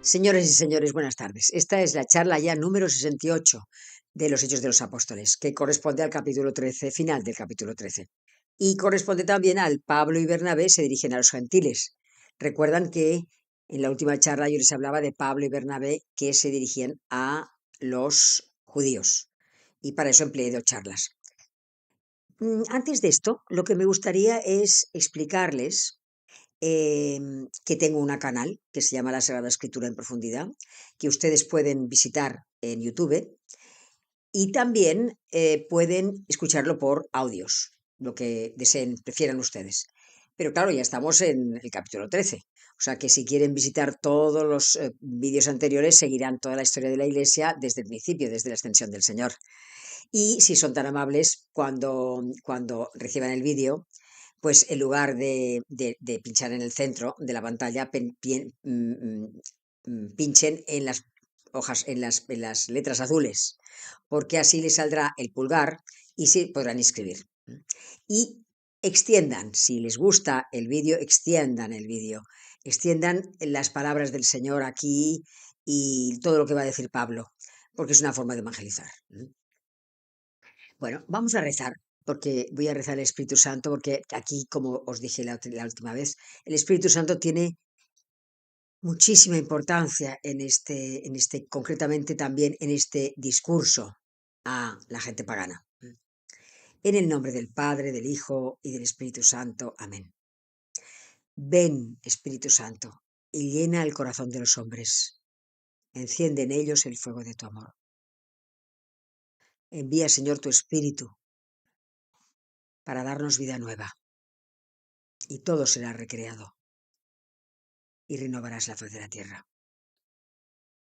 Señores y señores, buenas tardes. Esta es la charla ya número 68 de los Hechos de los Apóstoles, que corresponde al capítulo 13, final del capítulo 13. Y corresponde también al Pablo y Bernabé se dirigen a los gentiles. Recuerdan que en la última charla yo les hablaba de Pablo y Bernabé que se dirigían a los judíos. Y para eso empleé 2 charlas. Antes de esto, lo que me gustaría es explicarles que tengo un canal que se llama La Sagrada Escritura en Profundidad, que ustedes pueden visitar en YouTube y también pueden escucharlo por audios, lo que deseen, prefieran ustedes. Pero claro, ya estamos en el capítulo 13, o sea que si quieren visitar todos los vídeos anteriores, seguirán toda la historia de la Iglesia desde el principio, desde la ascensión del Señor. Y si son tan amables, cuando reciban el vídeo, pues en lugar de pinchar en el centro de la pantalla, pinchen en las hojas, en las letras azules, porque así les saldrá el pulgar y se podrán inscribir. Y extiendan, si les gusta el vídeo, extiendan las palabras del Señor aquí y todo lo que va a decir Pablo, porque es una forma de evangelizar. Bueno, vamos a rezar, porque voy a rezar al Espíritu Santo, porque aquí, como os dije la última vez, el Espíritu Santo tiene muchísima importancia concretamente también en este discurso a la gente pagana. En el nombre del Padre, del Hijo y del Espíritu Santo. Amén. Ven, Espíritu Santo, y llena el corazón de los hombres. Enciende en ellos el fuego de tu amor. Envía, Señor, tu Espíritu para darnos vida nueva, y todo será recreado, y renovarás la faz de la tierra.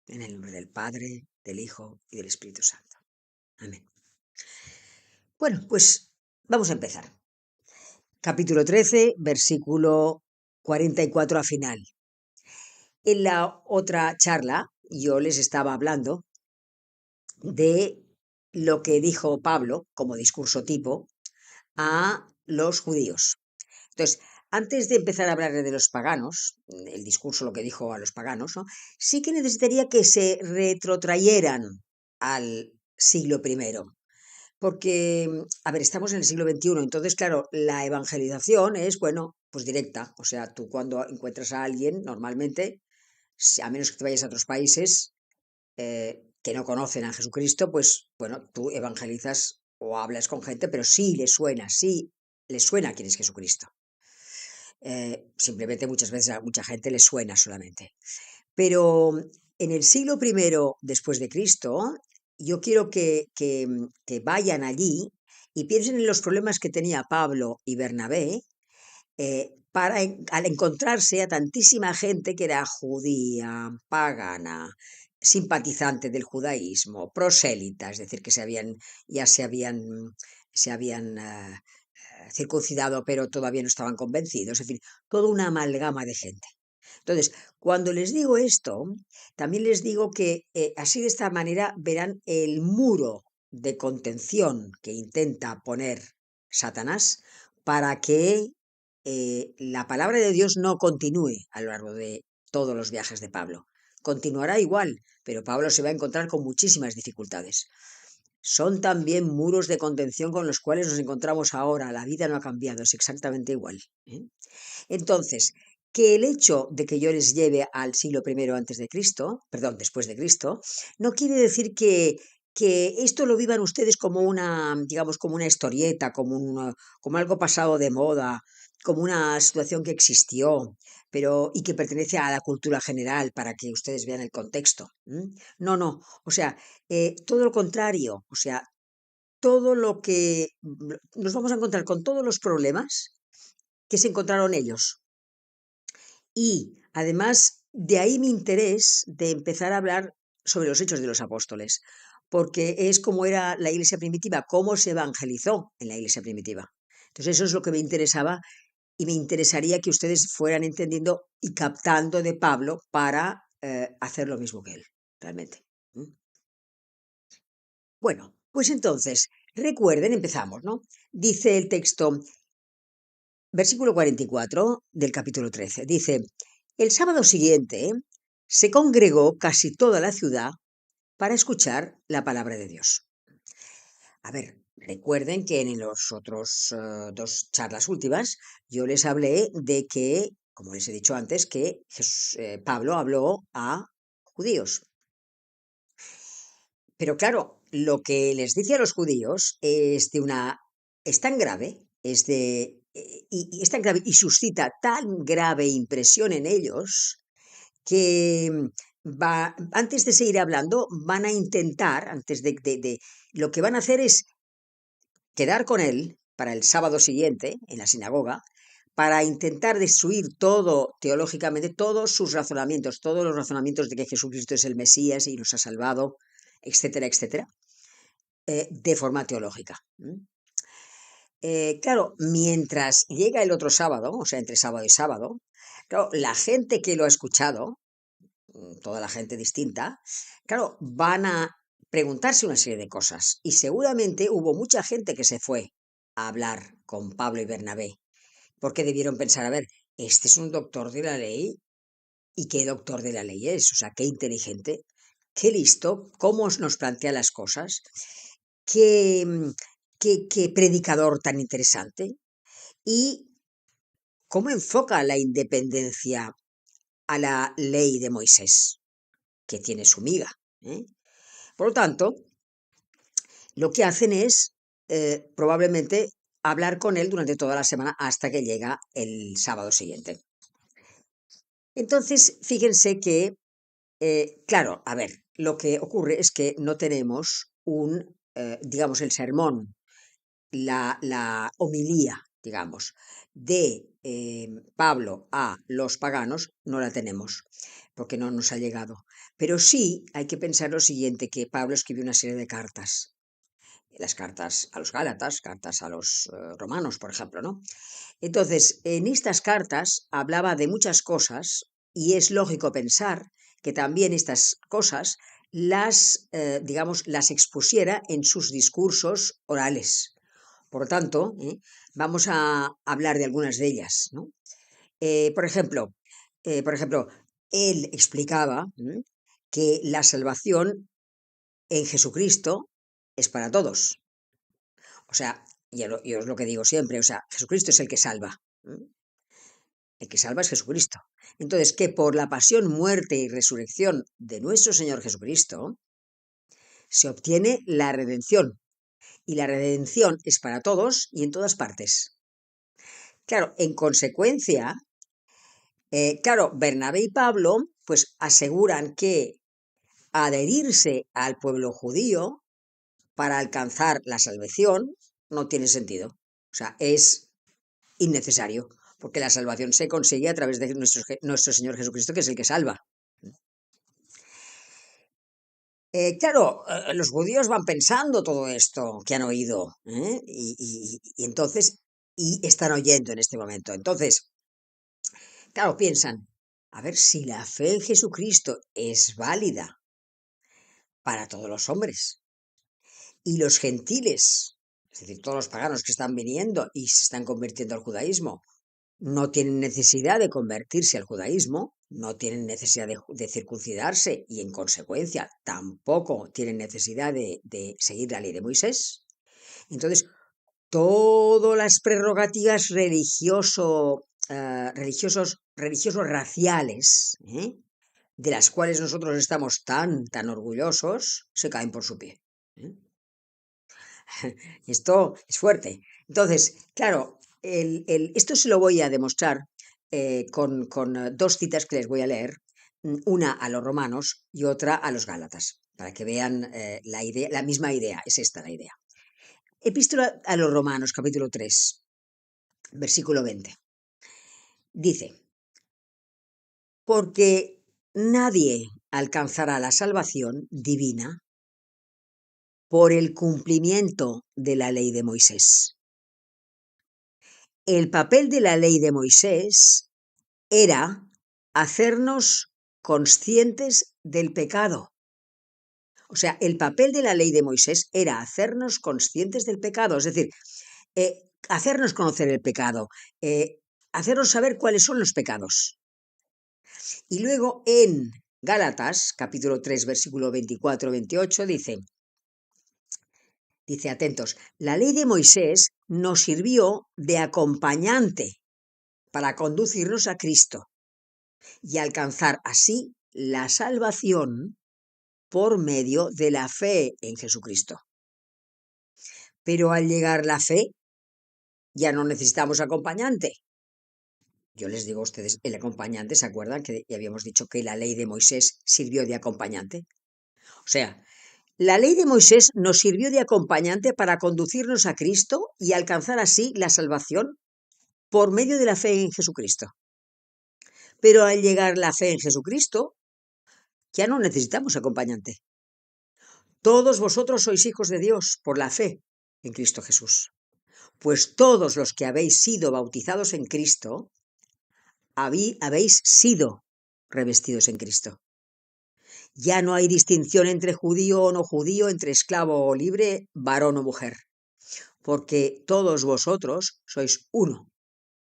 En el nombre del Padre, del Hijo y del Espíritu Santo. Amén. Bueno, pues vamos a empezar. Capítulo 13, versículo 44 a final. En la otra charla yo les estaba hablando de lo que dijo Pablo como discurso tipo a los judíos. Entonces, antes de empezar a hablar de los paganos, el discurso, lo que dijo a los paganos, ¿no? Sí que necesitaría que se retrotrayeran al siglo I, porque, a ver, estamos en el siglo XXI, entonces, claro, la evangelización es, bueno, pues directa, o sea, tú cuando encuentras a alguien, normalmente, a menos que te vayas a otros países que no conocen a Jesucristo, pues, bueno, tú evangelizas o hablas con gente, pero sí les suena quién es Jesucristo. Simplemente muchas veces a mucha gente le suena solamente. Pero en el siglo I después de Cristo, yo quiero que vayan allí y piensen en los problemas que tenía Pablo y Bernabé al encontrarse a tantísima gente que era judía, pagana, simpatizante del judaísmo, prosélita, es decir, que ya se habían circuncidado, pero todavía no estaban convencidos, en fin, toda una amalgama de gente. Entonces, cuando les digo esto, también les digo que así de esta manera verán el muro de contención que intenta poner Satanás para que la palabra de Dios no continúe a lo largo de todos los viajes de Pablo. Continuará igual, pero Pablo se va a encontrar con muchísimas dificultades. Son también muros de contención con los cuales nos encontramos ahora. La vida no ha cambiado, es exactamente igual. Entonces, que el hecho de que yo les lleve al siglo I antes de Cristo, perdón, después de Cristo, no quiere decir que esto lo vivan ustedes como una, digamos, como una historieta, como algo pasado de moda, como una situación que existió, y que pertenece a la cultura general para que ustedes vean el contexto. No, no, o sea, todo lo contrario, o sea, todo lo que nos vamos a encontrar con todos los problemas que se encontraron ellos. Y además de ahí mi interés de empezar a hablar sobre los hechos de los apóstoles, porque es como era la iglesia primitiva, cómo se evangelizó en la iglesia primitiva. Entonces eso es lo que me interesaba y me interesaría que ustedes fueran entendiendo y captando de Pablo para hacer lo mismo que él, realmente. Bueno, pues entonces, recuerden, empezamos, ¿no? Dice el texto, versículo 44 del capítulo 13, dice, el sábado siguiente se congregó casi toda la ciudad para escuchar la palabra de Dios. A ver, recuerden que en los otros dos charlas últimas yo les hablé de que, como les he dicho antes, que Pablo habló a judíos. Pero claro, lo que les dice a los judíos es tan grave, y es tan grave y suscita tan grave impresión en ellos que antes de seguir hablando, van a intentar, lo que van a hacer es quedar con él para el sábado siguiente en la sinagoga, para intentar destruir todo, teológicamente, todos los razonamientos de que Jesucristo es el Mesías y nos ha salvado, etcétera, etcétera, de forma teológica. Claro, mientras llega el otro sábado, o sea, entre sábado y sábado, claro, la gente que lo ha escuchado, toda la gente distinta, claro, van a preguntarse una serie de cosas. Y seguramente hubo mucha gente que se fue a hablar con Pablo y Bernabé, porque debieron pensar, a ver, este es un doctor de la ley, ¿y qué doctor de la ley es? O sea, qué inteligente, qué listo, cómo nos plantea las cosas, qué, qué predicador tan interesante, y cómo enfoca la independencia a la ley de Moisés, que tiene su miga. Por lo tanto, lo que hacen es probablemente hablar con él durante toda la semana hasta que llega el sábado siguiente. Entonces, fíjense que, claro, a ver, lo que ocurre es que no tenemos digamos, el sermón, la homilía, digamos, de Pablo a los paganos, no la tenemos, porque no nos ha llegado. Pero sí hay que pensar lo siguiente, que Pablo escribió una serie de cartas, las cartas a los Gálatas, cartas a los romanos, por ejemplo, ¿no? Entonces, en estas cartas hablaba de muchas cosas y es lógico pensar que también estas cosas digamos, las expusiera en sus discursos orales. Por lo tanto, vamos a hablar de algunas de ellas, ¿no? Eh, por ejemplo, por ejemplo, él explicaba que la salvación en Jesucristo es para todos. O sea, yo es lo que digo siempre, o sea, Jesucristo es el que salva. El que salva es Jesucristo. Entonces, que por la pasión, muerte y resurrección de nuestro Señor Jesucristo se obtiene la redención. Y la redención es para todos y en todas partes. Claro, en consecuencia, claro, Bernabé y Pablo pues aseguran que adherirse al pueblo judío para alcanzar la salvación no tiene sentido. O sea, es innecesario, porque la salvación se consigue a través de nuestro Señor Jesucristo, que es el que salva. Claro, los judíos van pensando todo esto que han oído, y entonces, y están oyendo en este momento. Entonces, claro, piensan, a ver si la fe en Jesucristo es válida para todos los hombres y los gentiles, es decir, todos los paganos que están viniendo y se están convirtiendo al judaísmo, no tienen necesidad de convertirse al judaísmo, no tienen necesidad de circuncidarse y en consecuencia tampoco tienen necesidad de seguir la ley de Moisés. Entonces, todas las prerrogativas religiosos raciales, de las cuales nosotros estamos tan orgullosos, se caen por su pie. Esto es fuerte. Entonces, claro, esto se lo voy a demostrar con dos citas que les voy a leer, una a los romanos y otra a los gálatas, para que vean la misma idea, es esta la idea. Epístola a los romanos, capítulo 3, versículo 20. Dice, porque nadie alcanzará la salvación divina por el cumplimiento de la ley de Moisés. El papel de la ley de Moisés era hacernos conscientes del pecado. O sea, el papel de la ley de Moisés era hacernos conscientes del pecado, es decir, hacernos conocer el pecado, hacernos saber cuáles son los pecados. Y luego en Gálatas, capítulo 3, versículo 24-28, dice, atentos, la ley de Moisés nos sirvió de acompañante para conducirnos a Cristo y alcanzar así la salvación por medio de la fe en Jesucristo. Pero al llegar la fe, ya no necesitamos acompañante. Yo les digo a ustedes, el acompañante, ¿se acuerdan que ya habíamos dicho que la ley de Moisés sirvió de acompañante? O sea, la ley de Moisés nos sirvió de acompañante para conducirnos a Cristo y alcanzar así la salvación por medio de la fe en Jesucristo. Pero al llegar la fe en Jesucristo, ya no necesitamos acompañante. Todos vosotros sois hijos de Dios por la fe en Cristo Jesús. Pues todos los que habéis sido bautizados en Cristo, habéis sido revestidos en Cristo. Ya no hay distinción entre judío o no judío, entre esclavo o libre, varón o mujer, porque todos vosotros sois uno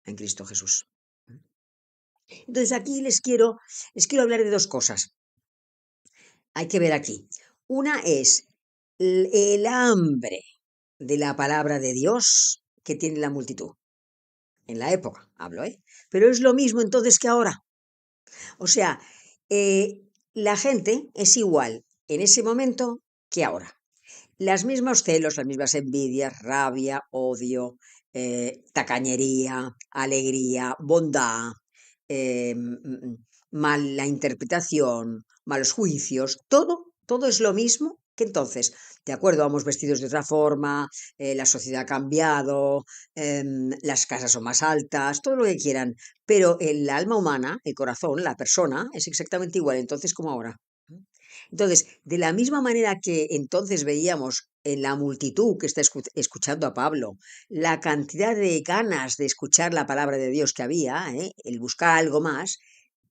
en Cristo Jesús. Entonces aquí les quiero hablar de dos cosas. Hay que ver aquí. Una es el hambre de la palabra de Dios que tiene la multitud. En la época, hablo, pero es lo mismo entonces que ahora. O sea, la gente es igual en ese momento que ahora. Las mismos celos, las mismas envidias, rabia, odio, tacañería, alegría, bondad, mala interpretación, malos juicios, todo es lo mismo que entonces. De acuerdo, vamos vestidos de otra forma, la sociedad ha cambiado, las casas son más altas, todo lo que quieran, pero el alma humana, el corazón, la persona, es exactamente igual entonces como ahora. Entonces, de la misma manera que entonces veíamos en la multitud que está escuchando a Pablo, la cantidad de ganas de escuchar la palabra de Dios que había, el buscar algo más,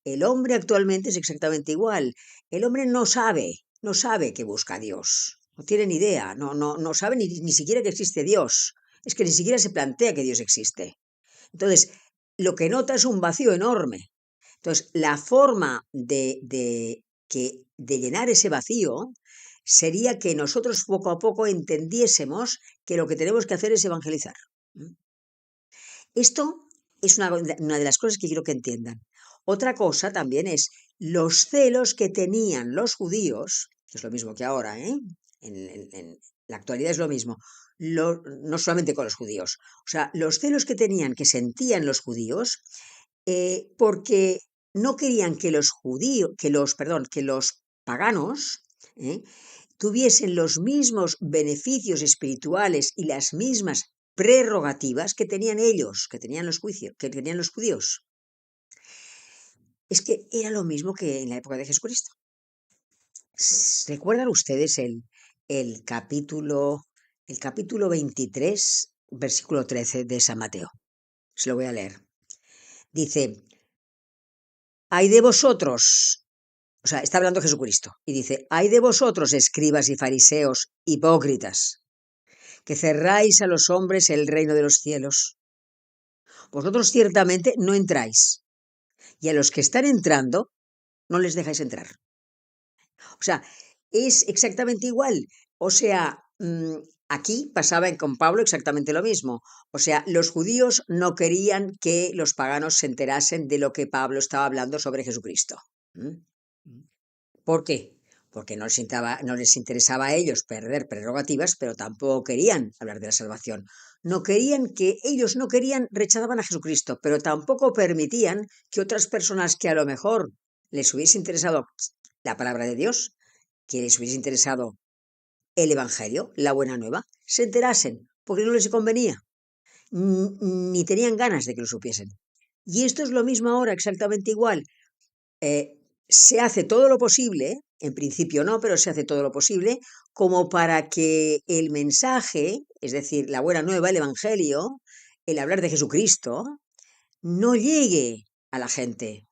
el hombre actualmente es exactamente igual. El hombre no sabe que busca a Dios, no tiene ni idea, no sabe ni siquiera que existe Dios, es que ni siquiera se plantea que Dios existe. Entonces, lo que nota es un vacío enorme. Entonces, la forma de llenar ese vacío sería que nosotros poco a poco entendiésemos que lo que tenemos que hacer es evangelizar. Esto es una de las cosas que quiero que entiendan. Otra cosa también es los celos que tenían los judíos, que es lo mismo que ahora, en la actualidad es lo mismo, no solamente con los judíos, o sea, los celos que tenían, que sentían los judíos, porque no querían que los paganos tuviesen los mismos beneficios espirituales y las mismas prerrogativas que tenían ellos, que tenían los judíos. Es que era lo mismo que en la época de Jesucristo. ¿Recuerdan ustedes el capítulo 23, versículo 13 de San Mateo? Se lo voy a leer. Dice, hay de vosotros, o sea, está hablando Jesucristo, y dice, hay de vosotros, escribas y fariseos, hipócritas, que cerráis a los hombres el reino de los cielos. Vosotros ciertamente no entráis, y a los que están entrando no les dejáis entrar. O sea, es exactamente igual. O sea, aquí pasaba con Pablo exactamente lo mismo. O sea, los judíos no querían que los paganos se enterasen de lo que Pablo estaba hablando sobre Jesucristo. ¿Por qué? Porque no les interesaba a ellos perder prerrogativas, pero tampoco querían hablar de la salvación. Ellos no querían, rechazaban a Jesucristo, pero tampoco permitían que otras personas que a lo mejor les hubiese interesado la palabra de Dios, que les hubiese interesado el Evangelio, la buena nueva, se enterasen, porque no les convenía, ni tenían ganas de que lo supiesen. Y esto es lo mismo ahora, exactamente igual. Se hace todo lo posible, en principio no, pero se hace todo lo posible, como para que el mensaje, es decir, la buena nueva, el Evangelio, el hablar de Jesucristo, no llegue a la gente.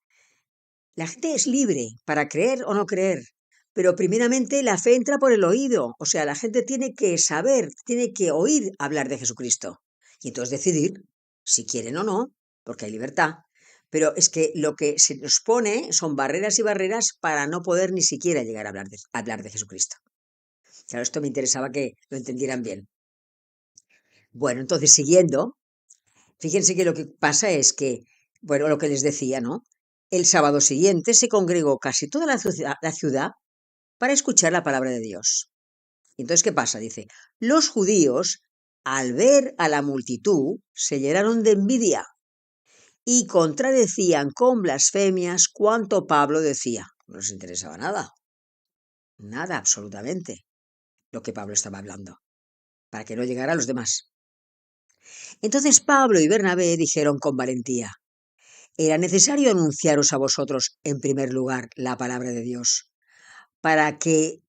La gente es libre para creer o no creer, pero primeramente la fe entra por el oído, o sea, la gente tiene que saber, tiene que oír hablar de Jesucristo y entonces decidir si quieren o no, porque hay libertad. pero es que lo que se nos pone son barreras y barreras para no poder ni siquiera llegar a hablar de Jesucristo. Claro, esto me interesaba que lo entendieran bien. Bueno, entonces siguiendo, fíjense que lo que pasa es que, bueno, lo que les decía, ¿no? El sábado siguiente se congregó casi toda la ciudad para escuchar la palabra de Dios. Y entonces, ¿qué pasa? Dice, los judíos, al ver a la multitud, se llenaron de envidia y contradecían con blasfemias cuanto Pablo decía. No les interesaba nada, nada absolutamente lo que Pablo estaba hablando, para que no llegara a los demás. Entonces Pablo y Bernabé dijeron con valentía, era necesario anunciaros a vosotros en primer lugar la palabra de Dios, para que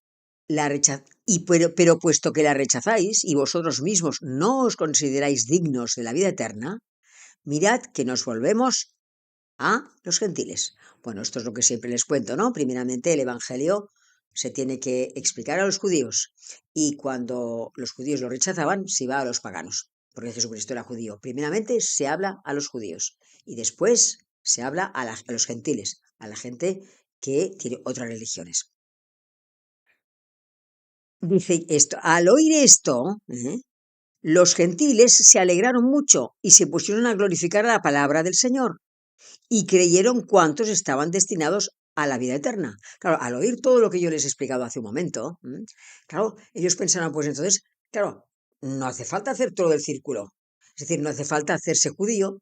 la pero puesto que la rechazáis y vosotros mismos no os consideráis dignos de la vida eterna, mirad que nos volvemos a los gentiles. Bueno, esto es lo que siempre les cuento, ¿no? Primeramente el Evangelio se tiene que explicar a los judíos y cuando los judíos lo rechazaban, se iba a los paganos, porque Jesucristo era judío. Primeramente se habla a los judíos y después se habla a los gentiles, a la gente que tiene otras religiones. Dice esto, al oír esto, los gentiles se alegraron mucho y se pusieron a glorificar la palabra del Señor y creyeron cuantos estaban destinados a la vida eterna. Claro, al oír todo lo que yo les he explicado hace un momento, claro, ellos pensaron, pues entonces, claro, no hace falta hacer todo el círculo. Es decir, no hace falta hacerse judío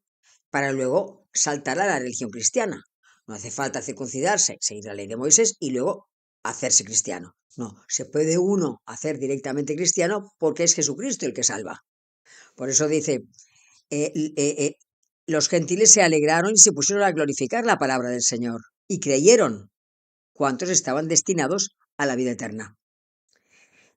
para luego saltar a la religión cristiana. No hace falta circuncidarse, seguir la ley de Moisés y luego hacerse cristiano. No, se puede uno hacer directamente cristiano porque es Jesucristo el que salva. Por eso dice, eh, eh, eh, los gentiles se alegraron y se pusieron a glorificar la palabra del Señor y creyeron cuantos estaban destinados a la vida eterna.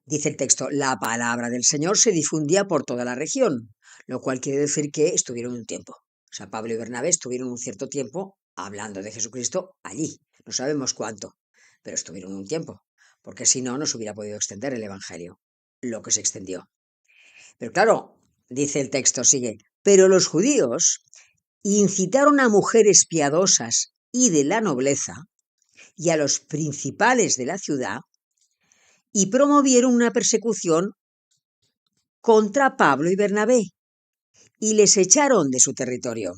Dice el texto, la palabra del Señor se difundía por toda la región, lo cual quiere decir que estuvieron un tiempo. O sea, Pablo y Bernabé estuvieron un cierto tiempo hablando de Jesucristo allí. No sabemos cuánto, pero estuvieron un tiempo, porque si no, no se hubiera podido extender el Evangelio, lo que se extendió. Pero claro, dice el texto, sigue, pero los judíos incitaron a mujeres piadosas y de la nobleza y a los principales de la ciudad y promovieron una persecución contra Pablo y Bernabé y les echaron de su territorio.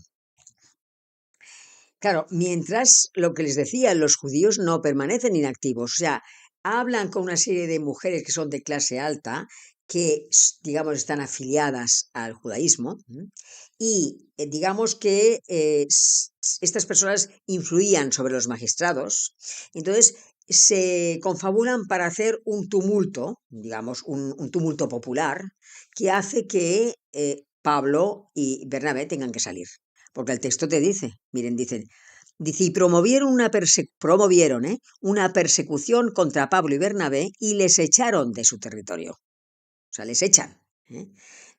Claro, mientras lo que les decía, los judíos no permanecen inactivos, o sea, hablan con una serie de mujeres que son de clase alta, que, digamos, están afiliadas al judaísmo, y digamos que estas personas influían sobre los magistrados, entonces se confabulan para hacer un tumulto, digamos, un tumulto popular, que hace que Pablo y Bernabé tengan que salir. Porque el texto te dice, miren, dice, y promovieron una persecución contra Pablo y Bernabé y les echaron de su territorio. O sea, les echan,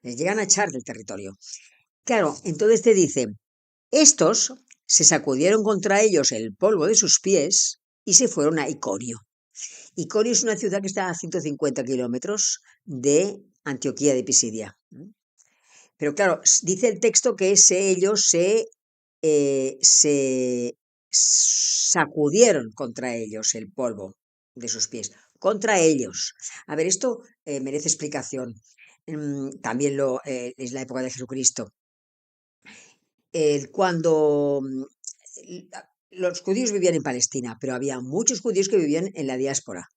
les llegan a echar del territorio. Claro, entonces te dice, estos se sacudieron contra ellos el polvo de sus pies y se fueron a Iconio. Iconio es una ciudad que está a 150 kilómetros de Antioquía de Pisidia. Pero claro, dice el texto que ellos se sacudieron contra ellos el polvo de sus pies, contra ellos. A ver, esto merece explicación. También es la época de Jesucristo. Cuando los judíos vivían en Palestina, pero había muchos judíos que vivían en la diáspora.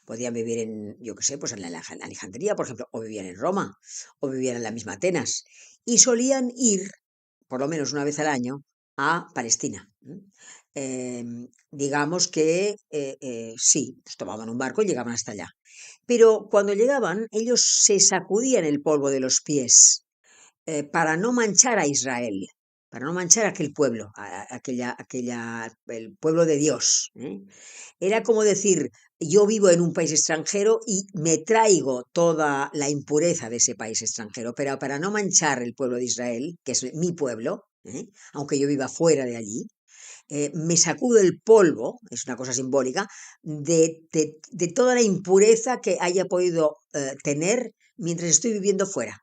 Podían vivir en, yo qué sé, pues en Alejandría, por ejemplo, o vivían en Roma, o vivían en la misma Atenas. Y solían ir, por lo menos una vez al año, a Palestina. Digamos que sí, pues tomaban un barco y llegaban hasta allá. Pero cuando llegaban, ellos se sacudían el polvo de los pies para no manchar a Israel, para no manchar a aquel pueblo, el pueblo de Dios. Era como decir, yo vivo en un país extranjero y me traigo toda la impureza de ese país extranjero, pero para no manchar el pueblo de Israel, que es mi pueblo, aunque yo viva fuera de allí, me sacudo el polvo, es una cosa simbólica, de toda la impureza que haya podido tener mientras estoy viviendo fuera.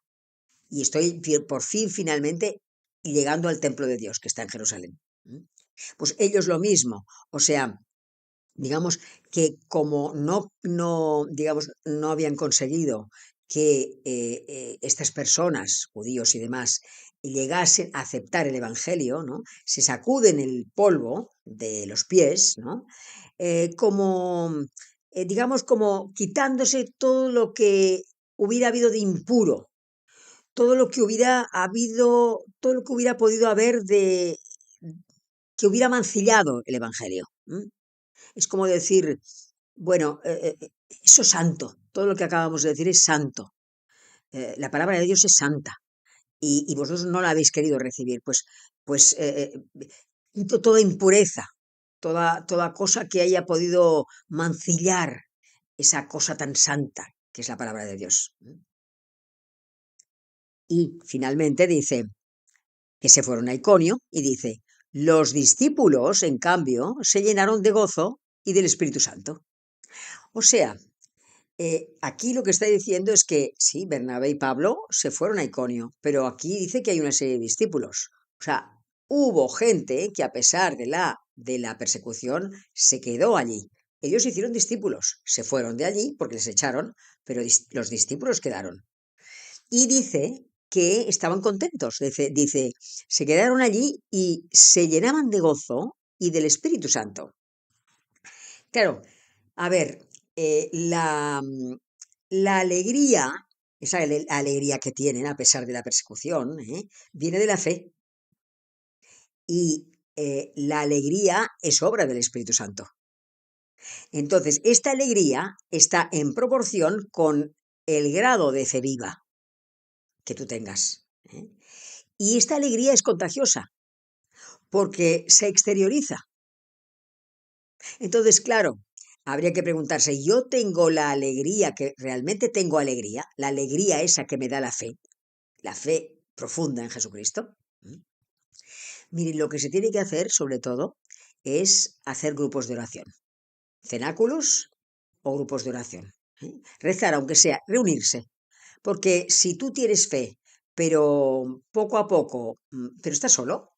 Y estoy por fin, finalmente, llegando al templo de Dios, que está en Jerusalén. Pues ellos lo mismo, o sea, digamos que como digamos, no habían conseguido que estas personas, judíos y demás, llegasen a aceptar el Evangelio, ¿no? Se sacuden el polvo de los pies, ¿no? Como, digamos, como quitándose todo lo que hubiera habido de impuro, todo lo que hubiera habido, todo lo que hubiera podido haber de que hubiera mancillado el Evangelio. Es como decir, bueno, eso es santo, todo lo que acabamos de decir es santo. La palabra de Dios es santa y vosotros no la habéis querido recibir, pues quito toda impureza, toda cosa que haya podido mancillar esa cosa tan santa que es la palabra de Dios. Y finalmente dice que se fueron a Iconio y dice, los discípulos, en cambio, se llenaron de gozo y del Espíritu Santo. O sea, aquí lo que está diciendo es que sí, Bernabé y Pablo se fueron a Iconio, pero aquí dice que hay una serie de discípulos. O sea, hubo gente que a pesar de la persecución se quedó allí. Ellos hicieron discípulos, se fueron de allí porque les echaron, pero los discípulos quedaron. Y dice que estaban contentos, dice, se quedaron allí y se llenaban de gozo y del Espíritu Santo. Claro, a ver, la alegría, esa alegría que tienen a pesar de la persecución, viene de la fe. Y la alegría es obra del Espíritu Santo. Entonces, esta alegría está en proporción con el grado de fe viva que tú tengas. Y esta alegría es contagiosa porque se exterioriza. Entonces, claro, habría que preguntarse, ¿yo tengo la alegría, que realmente tengo alegría, la alegría esa que me da la fe profunda en Jesucristo? Miren, lo que se tiene que hacer, sobre todo, es hacer grupos de oración, cenáculos o grupos de oración. Rezar, aunque sea, reunirse. Porque si tú tienes fe, pero poco a poco, pero estás solo,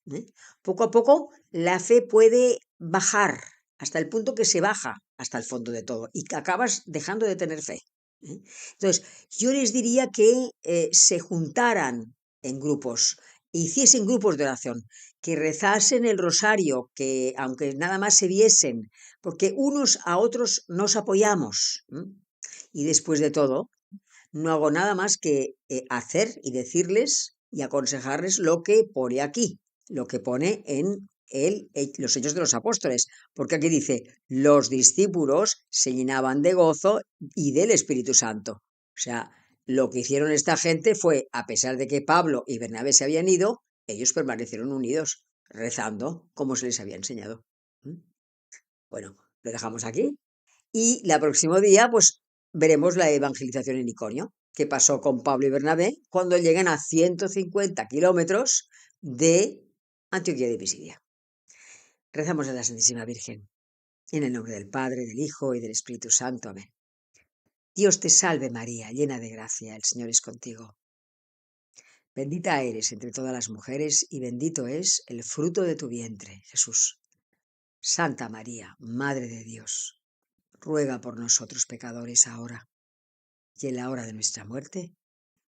poco a poco la fe puede bajar hasta el punto que se baja hasta el fondo de todo y que acabas dejando de tener fe. Entonces, yo les diría que se juntaran en grupos, hiciesen grupos de oración, que rezasen el rosario, que aunque nada más se viesen, porque unos a otros nos apoyamos. Y después de todo, no hago nada más que hacer y decirles y aconsejarles lo que pone aquí, lo que pone en los Hechos de los Apóstoles, porque aquí dice, los discípulos se llenaban de gozo y del Espíritu Santo. O sea, lo que hicieron esta gente fue, a pesar de que Pablo y Bernabé se habían ido, ellos permanecieron unidos, rezando como se les había enseñado. Bueno, lo dejamos aquí. Y el próximo día, pues veremos la evangelización en Iconio, que pasó con Pablo y Bernabé cuando llegan a 150 kilómetros de Antioquía de Pisidia. Rezamos a la Santísima Virgen, en el nombre del Padre, del Hijo y del Espíritu Santo. Amén. Dios te salve María, llena de gracia, el Señor es contigo. Bendita eres entre todas las mujeres y bendito es el fruto de tu vientre, Jesús. Santa María, Madre de Dios, ruega por nosotros pecadores ahora y en la hora de nuestra muerte.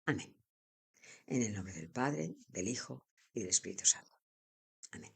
Amén. En el nombre del Padre, del Hijo y del Espíritu Santo. Amén.